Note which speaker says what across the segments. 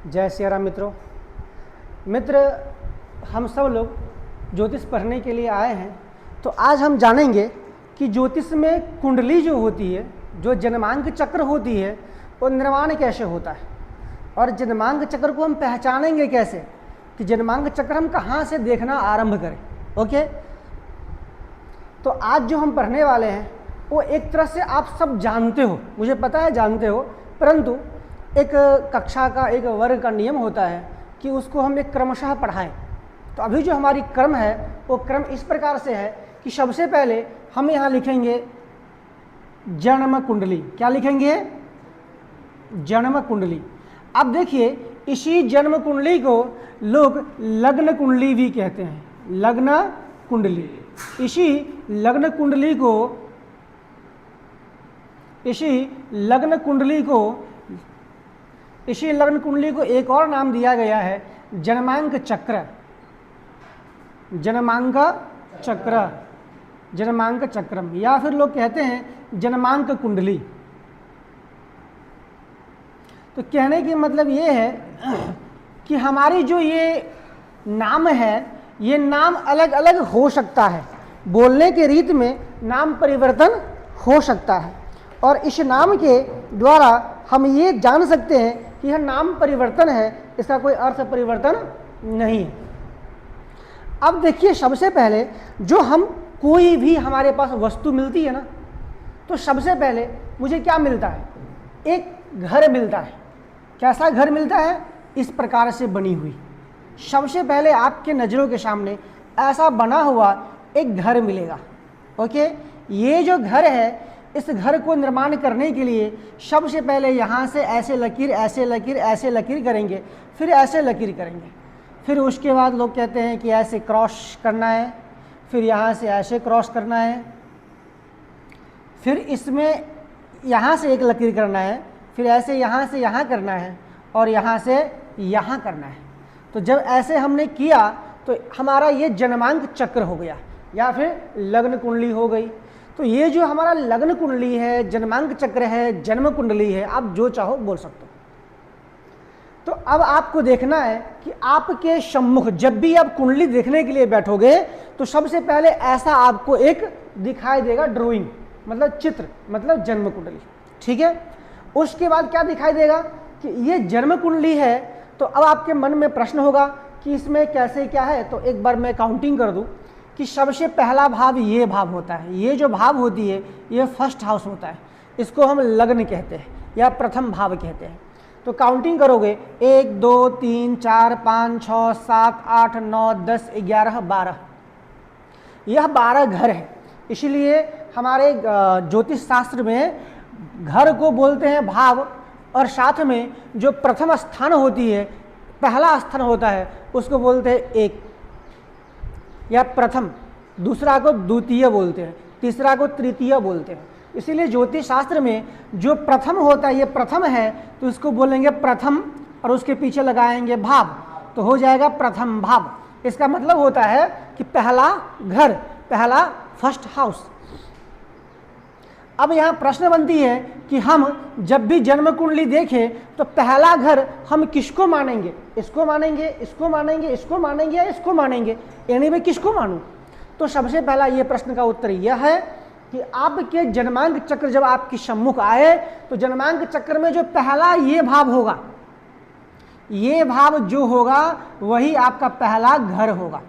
Speaker 1: जय श्री राम मित्र, हम सब लोग ज्योतिष पढ़ने के लिए आए हैं। तो आज हम जानेंगे कि ज्योतिष में कुंडली जो होती है, जो जन्मांक चक्र होती है, वो निर्माण कैसे होता है और जन्मांक चक्र को हम पहचानेंगे कैसे कि जन्मांक चक्र हम कहाँ से देखना आरंभ करें। ओके, तो आज जो हम पढ़ने वाले हैं वो एक तरह से आप सब जानते हो, मुझे पता है जानते हो, परंतु एक कक्षा का एक वर्ग का नियम होता है कि उसको हम एक क्रमशः पढ़ाएं। तो अभी जो हमारी क्रम है वो क्रम इस प्रकार से है कि सबसे पहले हम यहाँ लिखेंगे जन्म कुंडली। क्या लिखेंगे? जन्म कुंडली। अब देखिए, इसी जन्म कुंडली को लोग लग्न कुंडली भी कहते हैं। लग्न कुंडली। इसी लग्न कुंडली को एक और नाम दिया गया है जन्मांक चक्र। जन्मांक चक्रम, या फिर लोग कहते हैं जन्मांक कुंडली। तो कहने की मतलब ये है कि हमारी जो ये नाम है, ये नाम अलग अलग हो सकता है, बोलने के रीत में नाम परिवर्तन हो सकता है, और इस नाम के द्वारा हम ये जान सकते हैं कि यह नाम परिवर्तन है, इसका कोई अर्थ परिवर्तन नहीं है। अब देखिए, सबसे पहले जो हम कोई भी हमारे पास वस्तु मिलती है ना, तो सबसे पहले मुझे क्या मिलता है? एक घर मिलता है। कैसा घर मिलता है? इस प्रकार से बनी हुई। सबसे पहले आपके नज़रों के सामने ऐसा बना हुआ एक घर मिलेगा। ओके, ये जो घर है, इस घर को निर्माण करने के लिए सबसे पहले यहाँ से ऐसे लकीर, ऐसे लकीर, ऐसे लकीर करेंगे, फिर ऐसे लकीर करेंगे, फिर उसके बाद लोग कहते हैं कि ऐसे क्रॉस करना है, फिर यहाँ से ऐसे क्रॉस करना है, फिर इसमें यहाँ से एक लकीर करना है, फिर ऐसे यहाँ से यहाँ करना है, और यहाँ से यहाँ करना है। तो जब ऐसे हमने किया तो हमारा ये जन्मांक चक्र हो गया, या फिर लग्न कुंडली हो गई। तो ये जो हमारा लग्न कुंडली है, जन्मांक चक्र है, जन्म कुंडली है, आप जो चाहो बोल सकते हो। तो अब आपको देखना है कि आपके सम्मुख जब भी आप कुंडली देखने के लिए बैठोगे तो सबसे पहले ऐसा आपको एक दिखाई देगा, ड्राइंग मतलब चित्र, मतलब जन्म कुंडली। ठीक है, उसके बाद क्या दिखाई देगा कि ये जन्म कुंडली है। तो अब आपके मन में प्रश्न होगा कि इसमें कैसे क्या है। तो एक बार मैं काउंटिंग कर दूं कि सबसे पहला भाव ये भाव होता है, ये जो भाव होती है ये फर्स्ट हाउस होता है, इसको हम लग्न कहते हैं या प्रथम भाव कहते हैं। तो काउंटिंग करोगे 1 2 3 4 5 6 7 8 9 10 11 12, यह 12 घर है। इसलिए हमारे ज्योतिष शास्त्र में घर को बोलते हैं भाव, और साथ में जो प्रथम स्थान होती है, पहला स्थान होता है, उसको बोलते हैं एक या प्रथम, दूसरा को द्वितीय बोलते हैं, तीसरा को तृतीय बोलते हैं। इसीलिए ज्योतिष शास्त्र में जो प्रथम होता है, ये प्रथम है, तो इसको बोलेंगे प्रथम, और उसके पीछे लगाएंगे भाव, तो हो जाएगा प्रथम भाव। इसका मतलब होता है कि पहला घर, पहला फर्स्ट हाउस। अब यहाँ प्रश्न बनती है कि हम जब भी जन्म कुंडली देखें तो पहला घर हम किसको मानेंगे? इसको मानेंगे, इसको मानेंगे, इसको मानेंगे, या इसको मानेंगे? यानी मैं किसको मानूं? तो सबसे पहला ये प्रश्न का उत्तर यह है कि आपके जन्मांक चक्र जब आपके सम्मुख आए तो जन्मांक चक्र में जो पहला ये भाव होगा, ये भाव जो होगा वही आपका पहला घर होगा।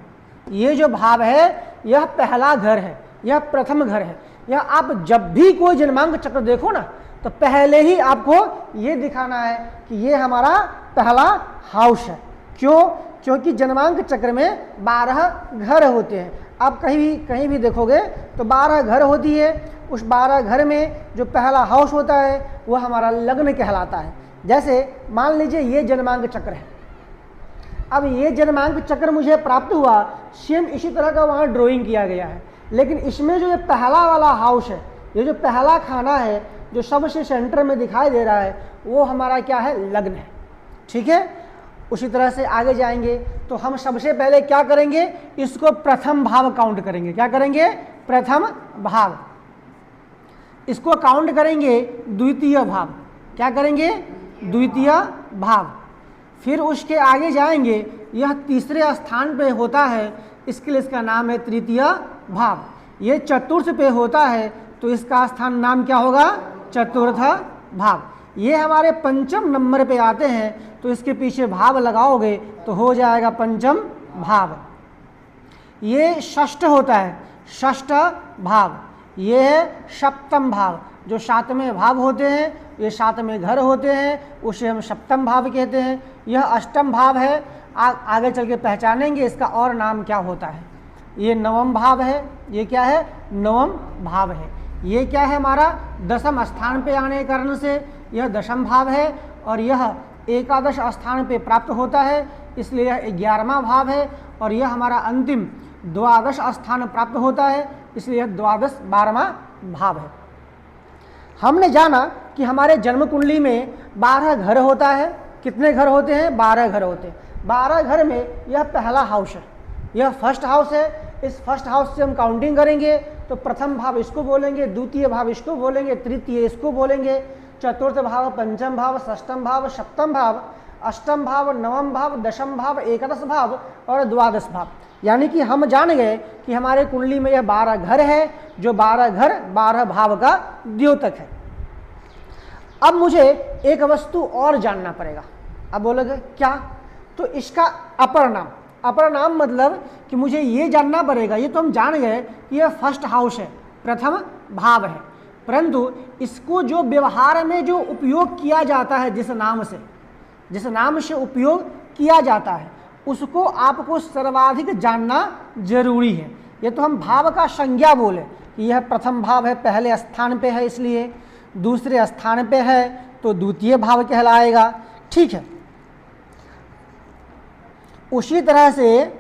Speaker 1: ये जो भाव है यह पहला घर है, यह प्रथम घर है। या आप जब भी कोई जन्मांक चक्र देखो ना, तो पहले ही आपको ये दिखाना है कि ये हमारा पहला हाउस है। क्यों? क्योंकि जन्मांक चक्र में 12 घर होते हैं। आप कहीं भी देखोगे तो 12 घर होती है। उस 12 घर में जो पहला हाउस होता है वह हमारा लग्न कहलाता है। जैसे मान लीजिए ये जन्मांक चक्र है। अब ये जन्मांक चक्र मुझे प्राप्त हुआ, सेम इसी तरह का वहाँ ड्राइंग किया गया है, लेकिन इसमें जो ये पहला वाला हाउस है, ये जो पहला खाना है जो सबसे सेंटर में दिखाई दे रहा है, वो हमारा क्या है? लग्न है। ठीक है, उसी तरह से आगे जाएंगे तो हम सबसे पहले क्या करेंगे? इसको प्रथम भाव काउंट करेंगे। क्या करेंगे? प्रथम भाव। इसको काउंट करेंगे द्वितीय भाव। क्या करेंगे? द्वितीय भाव। फिर उसके आगे जाएंगे, यह तीसरे स्थान पे होता है, इसके लिए इसका नाम है तृतीय भाव। ये चतुर्थ पे होता है तो इसका स्थान नाम क्या होगा? चतुर्थ भाव। ये हमारे पंचम नंबर पे आते हैं तो इसके पीछे भाव लगाओगे तो हो जाएगा पंचम भाव। ये षष्ठ होता है, षष्ठ भाव। ये है सप्तम भाव, जो सातवें भाव होते हैं, ये सातवें घर होते हैं, उसे हम सप्तम भाव कहते हैं। यह अष्टम भाव है, आगे चल के पहचानेंगे इसका और नाम क्या होता है। ये नवम भाव है, ये क्या है? नवम भाव है। ये क्या है? हमारा दसम स्थान पे आने के कारण से यह दशम भाव है, और यह एकादश स्थान पे प्राप्त होता है, इसलिए यह 11वां भाव है। और यह हमारा अंतिम द्वादश स्थान प्राप्त होता है, इसलिए यह द्वादश 12वां भाव है। हमने जाना कि हमारे जन्म कुंडली में 12 घर होता है। कितने घर होते हैं? 12 घर होते हैं। 12 घर में यह पहला हाउस है, यह फर्स्ट हाउस है। इस फर्स्ट हाउस से हम काउंटिंग करेंगे तो प्रथम भाव इसको बोलेंगे, द्वितीय भाव इसको बोलेंगे, तृतीय इसको बोलेंगे, चतुर्थ भाव, पंचम भाव, षष्ठम भाव, सप्तम भाव, अष्टम भाव, नवम भाव, दशम भाव, एकादश भाव और द्वादश भाव। यानी कि हम जान गए कि हमारे कुंडली में यह 12 घर है, जो 12 घर 12 भाव का द्योतक है। अब मुझे एक वस्तु और जानना पड़ेगा। अब बोलोगे क्या? तो इसका अपर नाम। अपर नाम मतलब कि मुझे ये जानना पड़ेगा, ये तो हम जान गए कि यह फर्स्ट हाउस है, प्रथम भाव है, परंतु इसको जो व्यवहार में जो उपयोग किया जाता है, जिस नाम से उपयोग किया जाता है, उसको आपको सर्वाधिक जानना जरूरी है। ये तो हम भाव का संज्ञा बोले कि यह प्रथम भाव है, पहले स्थान पे है, इसलिए दूसरे स्थान पे है तो द्वितीय भाव कहलाएगा। ठीक है। उसी तरह से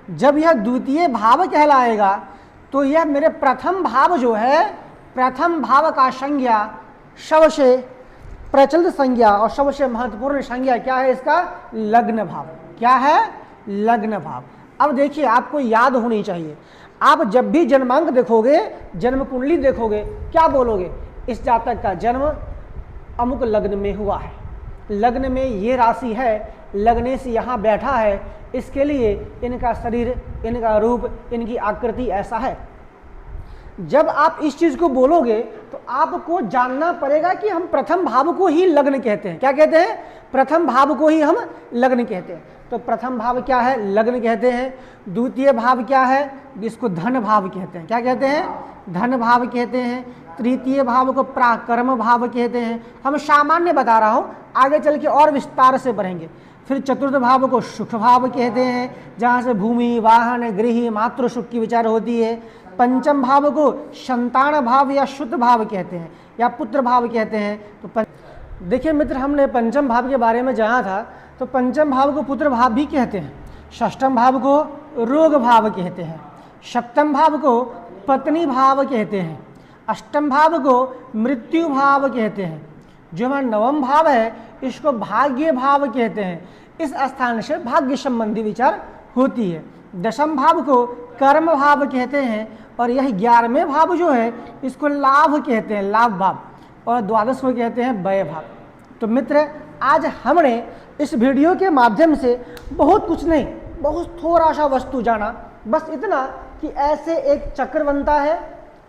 Speaker 1: जब यह द्वितीय भाव कहलाएगा तो यह मेरे प्रथम भाव जो है, प्रथम भाव का संज्ञा सबसे प्रचलित संज्ञा और सबसे महत्वपूर्ण संज्ञा क्या है? इसका लग्न भाव। क्या है? लग्न भाव। अब देखिए, आपको याद होनी चाहिए, आप जब भी जन्मांक देखोगे, जन्म कुंडली देखोगे, क्या बोलोगे? इस जातक का जन्म अमुक लग्न में हुआ है, लग्न में ये राशि है, लगने से यहाँ बैठा है, इसके लिए इनका शरीर, इनका रूप, इनकी आकृति ऐसा है। जब आप इस चीज को बोलोगे तो आपको जानना पड़ेगा कि हम प्रथम भाव को ही लग्न कहते हैं। क्या कहते हैं? प्रथम भाव को ही हम लग्न कहते हैं। तो प्रथम भाव क्या है? लग्न कहते हैं। द्वितीय भाव क्या है? जिसको धन भाव कहते हैं। क्या कहते हैं? धन भाव कहते हैं। तृतीय भाव को पराक्रम भाव कहते हैं। हम सामान्य बता रहा हूँ, आगे चल के और विस्तार से बढ़ेंगे। फिर चतुर्थ भाव को सुख भाव कहते हैं, जहाँ से भूमि, वाहन, गृह, मातृ सुख की विचार होती है। पंचम भाव को संतान भाव या शुद्ध भाव कहते हैं, या पुत्र भाव कहते हैं। तो देखिए मित्र, हमने पंचम भाव के बारे में जाना था, तो पंचम भाव को पुत्र भाव भी कहते हैं, षष्ठम भाव को रोग भाव कहते हैं, सप्तम भाव को पत्नी भाव कहते हैं, अष्टम भाव को मृत्यु भाव कहते हैं। जो हमारा नवम भाव है इसको भाग्य भाव कहते हैं। इस स्थान से भाग्य संबंधी विचार होती है। दशम भाव को कर्म भाव कहते हैं, और यह 11वें भाव जो है इसको लाभ कहते हैं, लाभ भाव, और द्वादश को कहते हैं व्यय भाव। तो मित्र, आज हमने इस वीडियो के माध्यम से बहुत कुछ नहीं, बहुत थोड़ा सा वस्तु जाना। बस इतना कि ऐसे एक चक्र बनता है,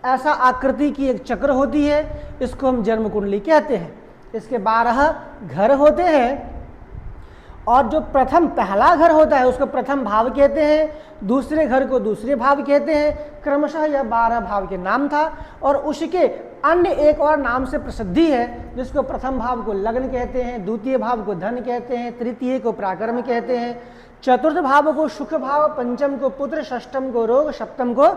Speaker 1: ऐसा आकृति की एक चक्र होती है, इसको हम जन्म कुंडली कहते हैं। इसके 12 घर होते हैं, और जो प्रथम पहला घर होता है उसको प्रथम भाव कहते हैं, दूसरे घर को दूसरे भाव कहते हैं। क्रमशः यह 12 भाव के नाम था, और उसके अन्य एक और नाम से प्रसिद्धि है, जिसको प्रथम भाव को लग्न कहते हैं, द्वितीय भाव को धन कहते हैं, तृतीय को पराक्रम कहते हैं, चतुर्थ भाव को सुख भाव, पंचम को पुत्र, षष्ठम को रोग, सप्तम को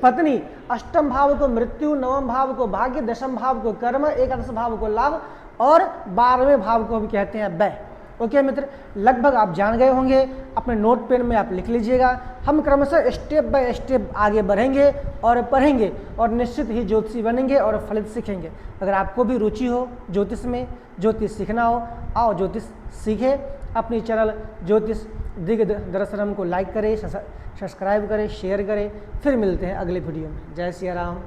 Speaker 1: पत्नी, अष्टम भाव को मृत्यु, नवम भाव को भाग्य, दशम भाव को कर्म, एकादश भाव को लाभ, और 12वें भाव को हम कहते हैं व्यय। ओके मित्र, लगभग आप जान गए होंगे। अपने नोट पेन में आप लिख लीजिएगा। हम क्रमशः स्टेप बाय स्टेप आगे बढ़ेंगे और पढ़ेंगे, और निश्चित ही ज्योतिषी बनेंगे और फलित सीखेंगे। अगर आपको भी रुचि हो ज्योतिष में, ज्योतिष सीखना हो, आओ ज्योतिष सीखें। अपनी चैनल ज्योतिष दिग्दर्शनम को लाइक करें, सब्सक्राइब करें, शेयर करें। फिर मिलते हैं अगले वीडियो में। जय सिया राम।